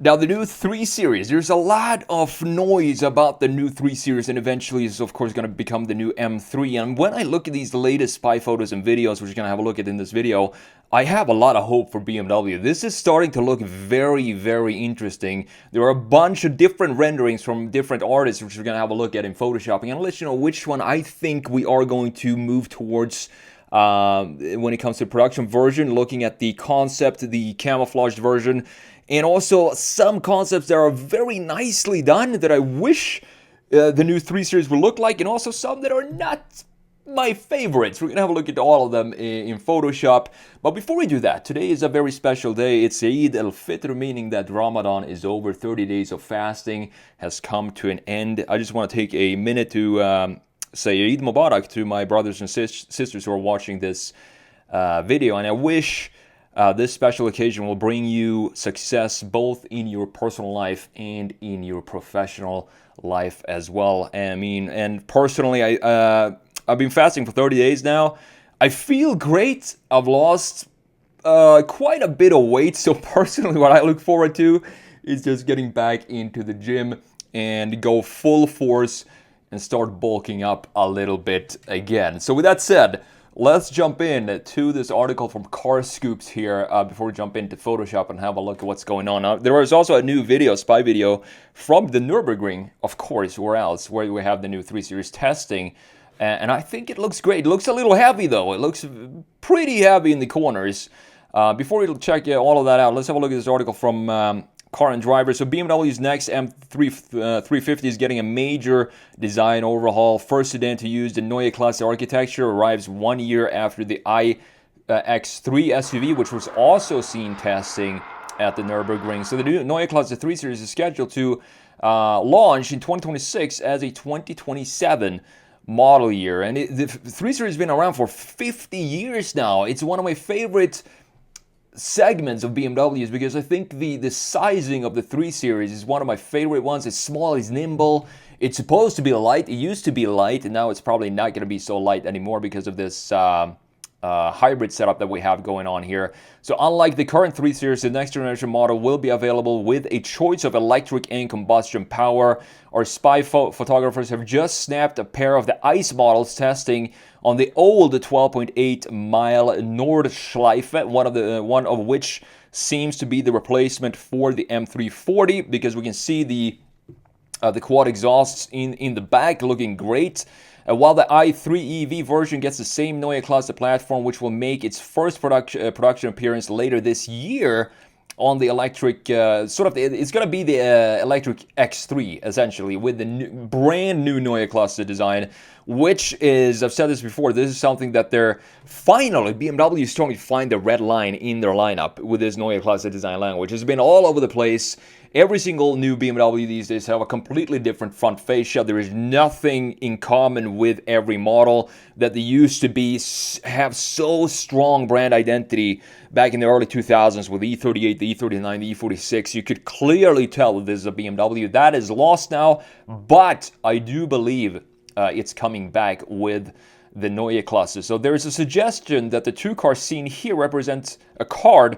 Now, the new 3 Series, there's a lot of noise about the new 3 Series, and eventually is, of course, going to become the new M3. And when I look at these latest spy photos and videos, which you're going to have a look at in this video, I have a lot of hope for BMW. This is starting to look very, very interesting. There are a bunch of different renderings from different artists, which we're going to have a look at in Photoshopping, and I'll let you know which one I think we are going to move towards when it comes to production version, looking at the concept, the camouflaged version, and also some concepts that are very nicely done that I wish the new 3 Series would look like, and also some that are not my favorites. We're going to have a look at all of them in Photoshop. But before we do that, today is a very special day. It's Eid al-Fitr, meaning that Ramadan is over. 30 days of fasting has come to an end. I just want to take a minute to say Eid Mubarak to my brothers and sisters who are watching this video, and I wish this special occasion will bring you success both in your personal life and in your professional life as well. And personally, I've been fasting for 30 days now. I feel great. I've lost quite a bit of weight, so personally what I look forward to is just getting back into the gym and go full force and start bulking up a little bit again. So with that said, let's jump in to this article from Car Scoops here before we jump into Photoshop and have a look at what's going on. There is also a new video, spy video, from the Nürburgring, of course, where else, where we have the new 3 Series testing. And I think it looks great. It looks a little heavy, though. It looks pretty heavy in the corners. Before we check all of that out, let's have a look at this article from Car and Driver. So BMW's next M350 is getting a major design overhaul. First sedan to use the Neue Klasse architecture arrives 1 year after the iX3 SUV, which was also seen testing at the Nürburgring. So the new Neue Klasse 3 Series is scheduled to launch in 2026 as a 2027 model year. And the 3 Series has been around for 50 years now. It's one of my favorite segments of BMWs because I think the sizing of the 3 Series is one of my favorite ones. It's small, it's nimble, it's supposed to be light. It used to be light, and now it's probably not going to be so light anymore because of this hybrid setup that we have going on here. So unlike the current 3 Series, the next generation model will be available with a choice of electric and combustion power. Our spy photographers have just snapped a pair of the ICE models testing on the old 12.8 mile Nordschleife, one of which seems to be the replacement for the M340, because we can see the quad exhausts in the back looking great. While the i3 EV version gets the same Neue Klasse platform, which will make its first production appearance later this year on the electric, it's going to be the electric X3, essentially, with the brand new Neue Klasse design, which is, I've said this before, this is something that they're finally, BMW is starting to find the red line in their lineup with this Neue Klasse design line, which has been all over the place. Every single new BMW these days have a completely different front fascia. There is nothing in common with every model that they used to have so strong brand identity back in the early 2000s with the E38, the E39, the E46. You could clearly tell that this is a BMW. That is lost now, but I do believe it's coming back with the Neue Klasse. So there is a suggestion that the two cars seen here represent a car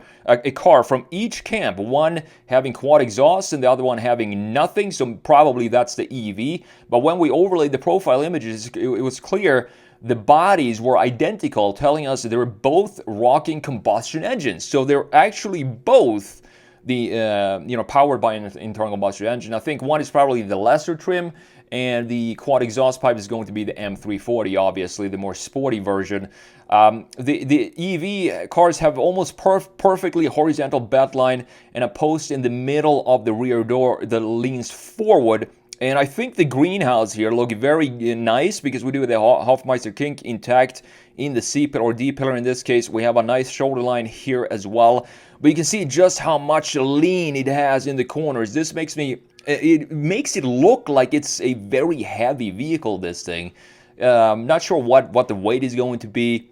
from each camp, one having quad exhaust and the other one having nothing, so probably that's the EV. But when we overlaid the profile images, it was clear the bodies were identical, telling us that they were both rocking combustion engines. So they're actually both powered by an internal combustion engine. I think one is probably the lesser trim, and the quad exhaust pipe is going to be the M340, obviously, the more sporty version. The EV cars have almost perfectly horizontal bed line and a post in the middle of the rear door that leans forward. And I think the greenhouse here look very nice because we do the Hofmeister kink intact in the C-pillar or D-pillar. In this case, we have a nice shoulder line here as well. But you can see just how much lean it has in the corners. This makes it look like it's a very heavy vehicle, this thing. Not sure what the weight is going to be,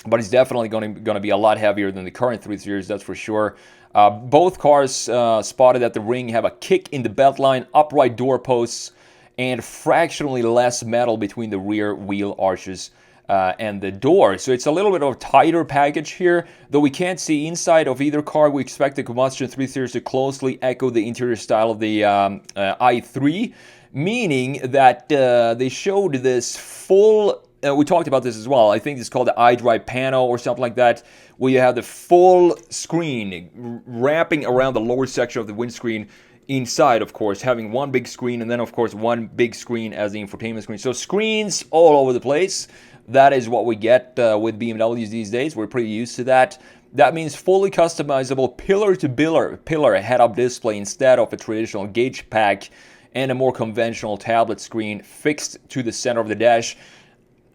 but it's definitely going to be a lot heavier than the current 3 Series, that's for sure. Both cars spotted at the ring have a kick in the belt line, upright door posts, and fractionally less metal between the rear wheel arches and the door. So it's a little bit of a tighter package here. Though we can't see inside of either car, we expect the combustion 3 Series to closely echo the interior style of the i3, meaning that they showed this full... we talked about this as well. I think it's called the iDrive panel or something like that, where you have the full screen wrapping around the lower section of the windscreen. Inside, of course, having one big screen, and then, of course, one big screen as the infotainment screen. So screens all over the place. That is what we get with BMWs these days. We're pretty used to that. That means fully customizable pillar head-up display instead of a traditional gauge pack, and a more conventional tablet screen fixed to the center of the dash.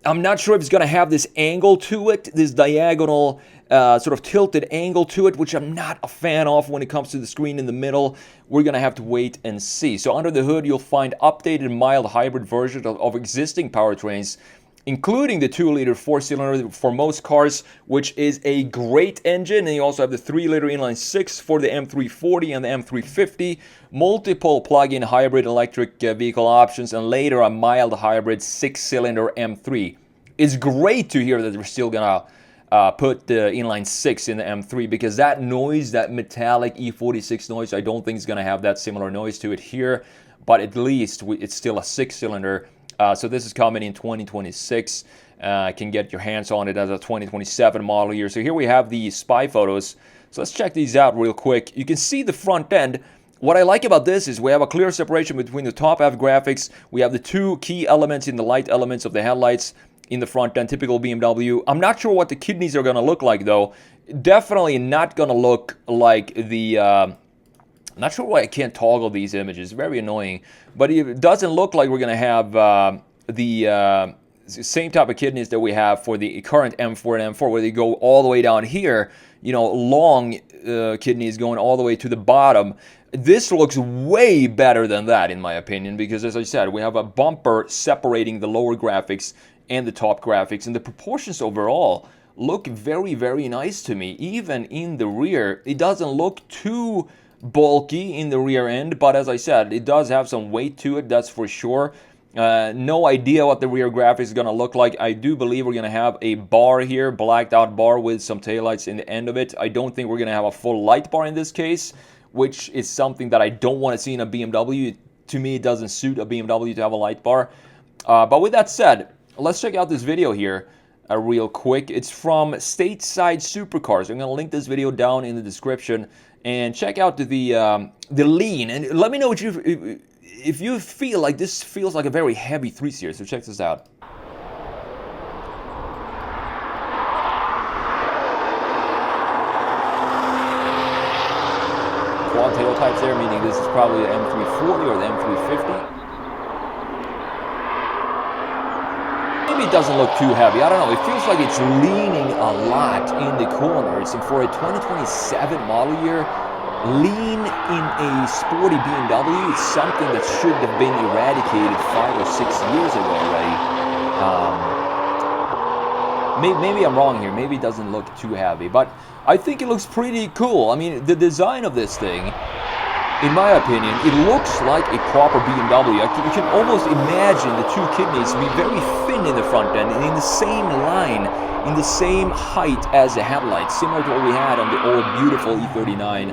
I'm not sure if it's going to have this angle to it, this diagonal sort of tilted angle to it, which I'm not a fan of when it comes to the screen in the middle. We're going to have to wait and see. So under the hood, you'll find updated mild hybrid versions of existing powertrains, including the 2-liter 4-cylinder for most cars, which is a great engine. And you also have the 3-liter inline 6 for the M340 and the M350, multiple plug-in hybrid electric vehicle options, and later a mild hybrid 6-cylinder M3. It's great to hear that they're still gonna put the inline 6 in the M3, because that noise, that metallic E46 noise, I don't think is gonna have that similar noise to it here, but at least it's still a 6-cylinder. So this is coming in 2026. Can get your hands on it as a 2027 model year. So here we have the spy photos. So let's check these out real quick. You can see the front end. What I like about this is we have a clear separation between the top half graphics. We have the two key elements in the light elements of the headlights in the front end, typical BMW. I'm not sure what the kidneys are going to look like, though. Definitely not going to look like the... I'm not sure why I can't toggle these images. Very annoying. But it doesn't look like we're going to have the same type of kidneys that we have for the current M4 and M4, where they go all the way down here. You know, long kidneys going all the way to the bottom. This looks way better than that, in my opinion, because, as I said, we have a bumper separating the lower graphics and the top graphics, and the proportions overall look very, very nice to me. Even in the rear, it doesn't look too bulky in the rear end, but as I said, it does have some weight to it, that's for sure. No idea what the rear graphics is going to look like. I do believe we're going to have a bar here, blacked out bar with some taillights in the end of it. I don't think we're going to have a full light bar in this case, which is something that I don't want to see in a BMW. To me, it doesn't suit a BMW to have a light bar. But with that said, let's check out this video here real quick. It's from Stateside Supercars. I'm going to link this video down in the description, and check out the lean. And let me know what if you feel like this feels like a very heavy 3 Series. So check this out. Quad tail types there, meaning this is probably the M340 or the M350. Maybe it doesn't look too heavy. I don't know. It feels like it's leaning a lot in the corners. And for a 2027 model year, lean in a sporty BMW is something that should have been eradicated 5 or 6 years ago already. Maybe I'm wrong here. Maybe it doesn't look too heavy. But I think it looks pretty cool. I mean, the design of this thing, in my opinion, it looks like a proper BMW. You can almost imagine the two kidneys be very thin in the front end and in the same line, in the same height as the headlights, similar to what we had on the old beautiful E39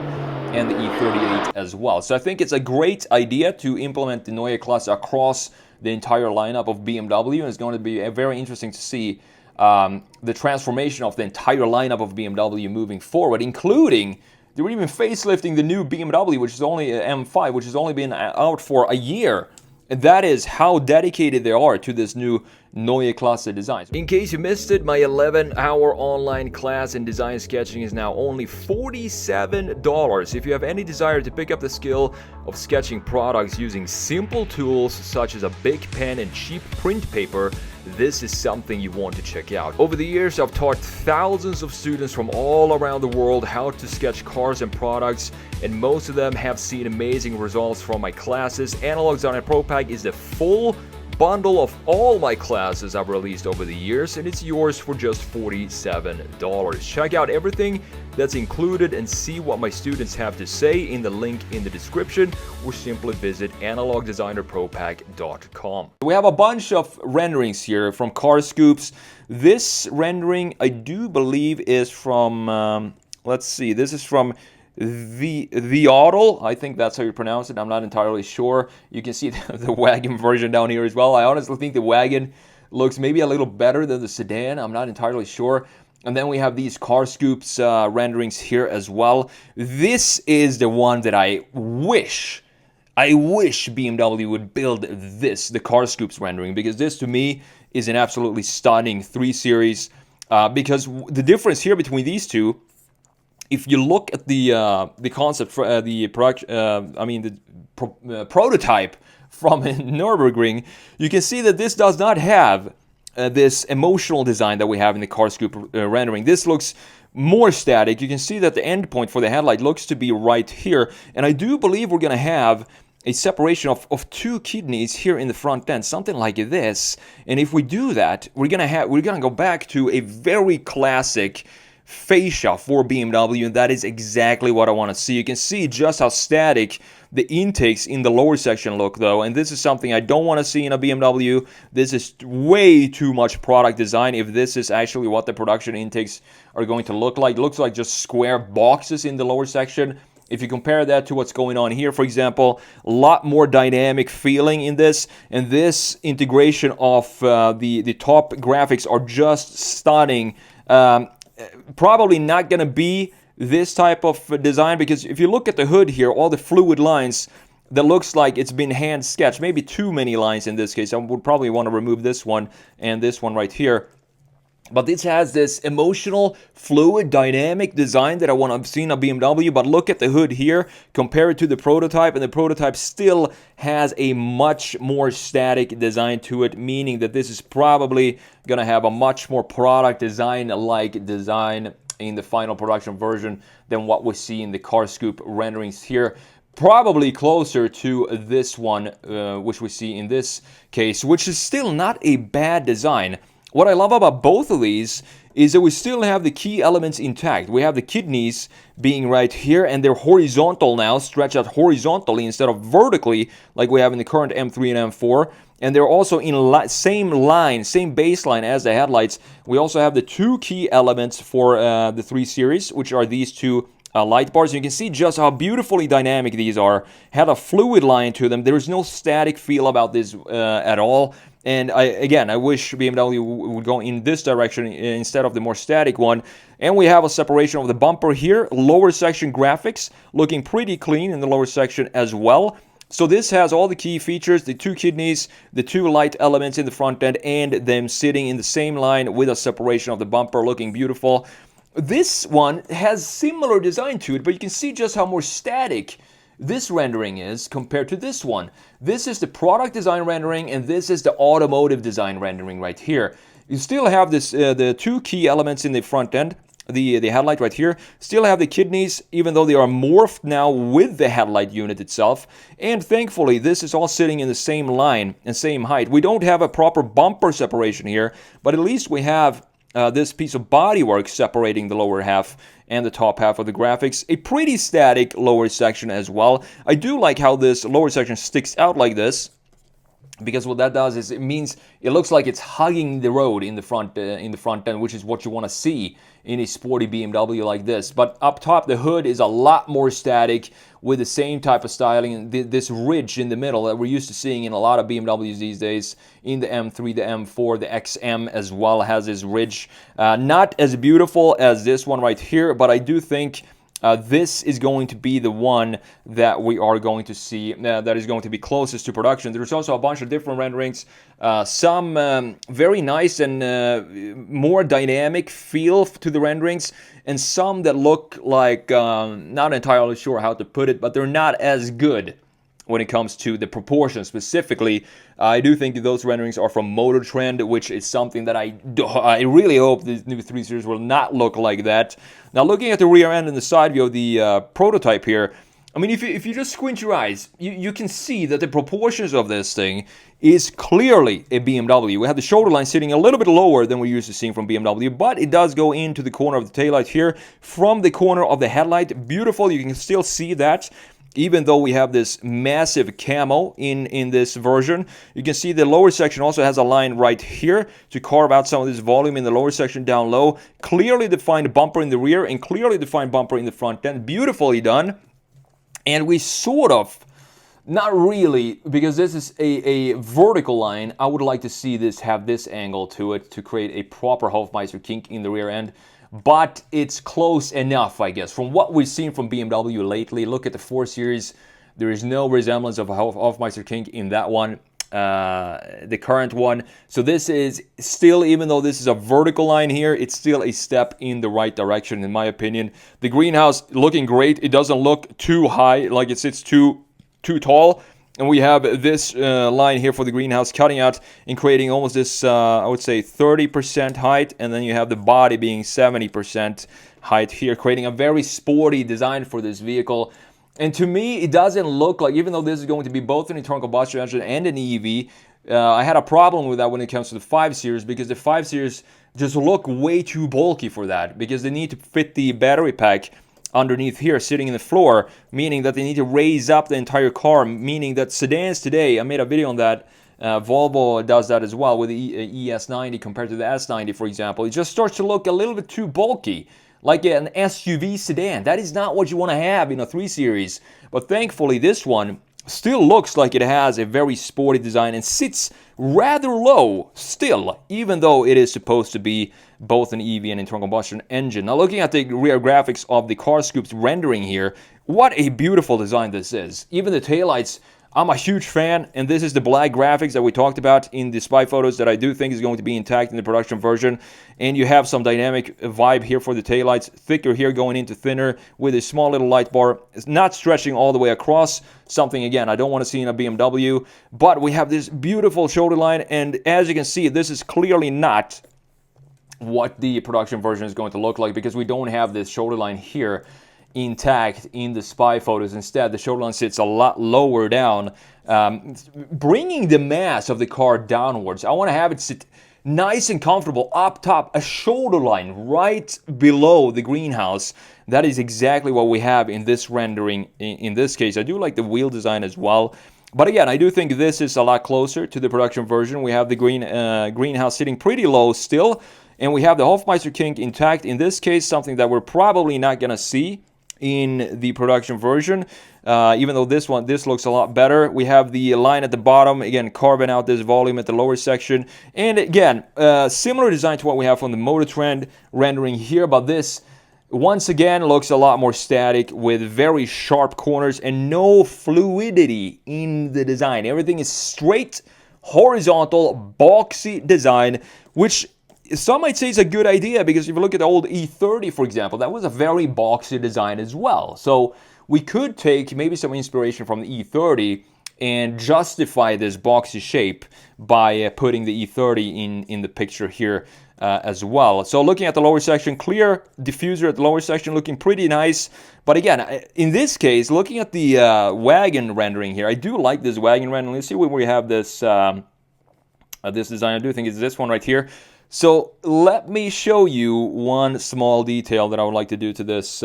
and the E38 as well. So I think it's a great idea to implement the Neue Klasse across the entire lineup of BMW, and it's going to be very interesting to see the transformation of the entire lineup of BMW moving forward, including they were even facelifting the new BMW, which is only M5, which has only been out for a year. And that is how dedicated they are to this new Neue Klasse design. In case you missed it, my 11-hour online class in design sketching is now only $47. If you have any desire to pick up the skill of sketching products using simple tools such as a big pen and cheap print paper, this is something you want to check out. Over the years, I've taught thousands of students from all around the world how to sketch cars and products, and most of them have seen amazing results from my classes. Analog Designer Pro Pack is the full bundle of all my classes I've released over the years, and it's yours for just $47. Check out everything that's included and see what my students have to say in the link in the description, or simply visit analogdesignerpropack.com. We have a bunch of renderings here from Car Scoops. This rendering, I do believe, is from, let's see, this is from the Auto, I think that's how you pronounce it. I'm not entirely sure. You can see the wagon version down here as well. I honestly think the wagon looks maybe a little better than the sedan. I'm not entirely sure. And then we have these Car Scoops renderings here as well. This is the one that I wish BMW would build this, the Car Scoops rendering, because this to me is an absolutely stunning 3 Series. Because the difference here between these two, if you look at the concept for the prototype from Nürburgring, you can see that this does not have this emotional design that we have in the Car Scoop rendering. This looks more static. You can see that the end point for the headlight looks to be right here, and I do believe we're going to have a separation of 2 kidneys here in the front end, something like this. And if we do that, we're gonna go back to a very classic fascia for BMW, and that is exactly what I want to see. You can see just how static the intakes in the lower section look, though, and this is something I don't want to see in a BMW. This is way too much product design if this is actually what the production intakes are going to look like. It looks like just square boxes in the lower section. If you compare that to what's going on here, for example, a lot more dynamic feeling in this, and this integration of the top graphics are just stunning. Probably not going to be this type of design, because if you look at the hood here, all the fluid lines, that looks like it's been hand sketched. Maybe too many lines in this case. I would probably want to remove this one and this one right here. But this has this emotional, fluid, dynamic design that I want to see in a BMW. But look at the hood here, compare it to the prototype, and the prototype still has a much more static design to it, meaning that this is probably going to have a much more product design-like design in the final production version than what we see in the Car Scoop renderings here. Probably closer to this one, which we see in this case, which is still not a bad design. What I love about both of these is that we still have the key elements intact. We have the kidneys being right here, and they're horizontal now, stretched out horizontally instead of vertically like we have in the current M3 and M4. And they're also in same baseline as the headlights. We also have the 2 key elements for the 3 Series, which are these 2 light bars. You can see just how beautifully dynamic these are. Had a fluid line to them. There's no static feel about this at all. And I wish BMW would go in this direction instead of the more static one. And we have a separation of the bumper here. Lower section graphics looking pretty clean in the lower section as well. So this has all the key features, the 2 kidneys, the 2 light elements in the front end, and them sitting in the same line with a separation of the bumper looking beautiful. This one has similar design to it, but you can see just how more static this rendering is compared to this one. This is the product design rendering, and this is the automotive design rendering right here. You still have this the 2 key elements in the front end, the headlight right here. Still have the kidneys, even though they are morphed now with the headlight unit itself. And thankfully, this is all sitting in the same line and same height. We don't have a proper bumper separation here, but at least we have this piece of bodywork separating the lower half and the top half of the graphics. A pretty static lower section as well. I do like how this lower section sticks out like this, because what that does is it means it looks like it's hugging the road in the front end, which is what you want to see in a sporty BMW like this. But up top, the hood is a lot more static with the same type of styling, this ridge in the middle that we're used to seeing in a lot of BMWs these days. In the M3, the M4, the XM as well has this ridge. Not as beautiful as this one right here, but I do think this is going to be the one that we are going to see that is going to be closest to production. There's also a bunch of different renderings, some very nice and more dynamic feel to the renderings, and some that look like, not entirely sure how to put it, but they're not as good when it comes to the proportions specifically. I do think that those renderings are from Motor Trend, which is something that I really hope the new 3 Series will not look like that. Now, looking at the rear end and the side view of the prototype here, I mean, if you just squint your eyes, you can see that the proportions of this thing is clearly a BMW. We have the shoulder line sitting a little bit lower than we're used to seeing from BMW, but it does go into the corner of the taillight here from the corner of the headlight. Beautiful, you can still see that. Even though we have this massive camo in this version, you can see the lower section also has a line right here to carve out some of this volume in the lower section down low. Clearly defined bumper in the rear and clearly defined bumper in the front end. Beautifully done. And we sort of, not really, because this is a vertical line, I would like to see this have this angle to it to create a proper Hofmeister kink in the rear end. But it's close enough, I guess. From what we've seen from BMW lately, look at the 4 Series. There is no resemblance of a Hofmeister kink in that one, the current one. So this is still, even though this is a vertical line here, it's still a step in the right direction, in my opinion. The greenhouse looking great. It doesn't look too high, like it sits too tall. And we have this line here for the greenhouse cutting out and creating almost this, I would say, 30% height. And then you have the body being 70% height here, creating a very sporty design for this vehicle. And to me, it doesn't look like, even though this is going to be both an internal combustion engine and an EV, I had a problem with that when it comes to the 5 Series, because the 5 Series just look way too bulky for that, because they need to fit the battery pack underneath here sitting in the floor, meaning that they need to raise up the entire car, meaning that sedans today, I made a video on that, Volvo does that as well with the ES90 compared to the S90, for example. It just starts to look a little bit too bulky, like an SUV sedan. That is not what you want to have in a 3 Series. But thankfully this one still looks like it has a very sporty design and sits rather low still, even though it is supposed to be both an EV and internal combustion engine. Now looking at the rear graphics of the car scoops rendering here, what a beautiful design this is. Even the taillights, I'm a huge fan, and this is the black graphics that we talked about in the spy photos that I do think is going to be intact in the production version. And you have some dynamic vibe here for the taillights, thicker here going into thinner with a small little light bar. It's not stretching all the way across, something again I don't want to see in a BMW. But we have this beautiful shoulder line, and as you can see, this is clearly not what the production version is going to look like, because we don't have this shoulder line here intact in the spy photos. Instead, the shoulder line sits a lot lower down, bringing the mass of the car downwards. I want to have it sit nice and comfortable up top, a shoulder line right below the greenhouse. That is exactly what we have in this rendering. In this case, I do like the wheel design as well. But again, I do think this is a lot closer to the production version. We have the greenhouse sitting pretty low still, and we have the Hofmeister kink intact. In this case, something that we're probably not going to see in the production version, even though this looks a lot better. We have the line at the bottom, again, carving out this volume at the lower section. And again, similar design to what we have from the Motor Trend rendering here, but this, once again, looks a lot more static with very sharp corners and no fluidity in the design. Everything is straight, horizontal, boxy design, which some might say is a good idea, because if you look at the old E30, for example, that was a very boxy design as well. So we could take maybe some inspiration from the E30 and justify this boxy shape by putting the E30 in the picture here as well. So looking at the lower section, clear diffuser at the lower section, looking pretty nice. But again, in this case, looking at the wagon rendering here, I do like this wagon rendering. Let's see where we have this this design. I do think it's this one right here. So let me show you one small detail that I would like to do to this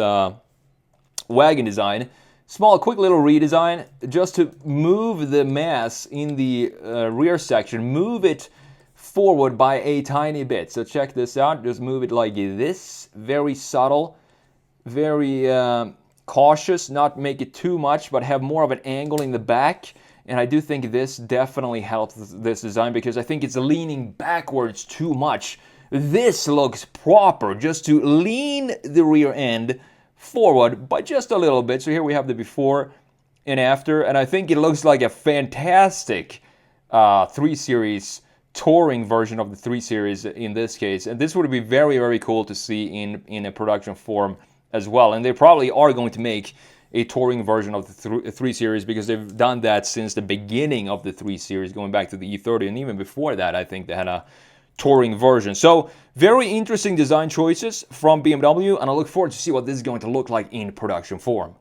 wagon design. Small, quick little redesign, just to move the mass in the rear section, move it forward by a tiny bit. So check this out, just move it like this, very subtle, very cautious, not make it too much, but have more of an angle in the back. And I do think this definitely helps this design, because I think it's leaning backwards too much. This looks proper, just to lean the rear end forward by just a little bit. So here we have the before and after, and I think it looks like a fantastic 3 Series touring version of the 3 Series in this case. And this would be very, very cool to see in a production form as well. And they probably are going to make a touring version of the 3 Series, because they've done that since the beginning of the 3 Series, going back to the E30, and even before that, I think they had a touring version. So very interesting design choices from BMW, and I look forward to see what this is going to look like in production form.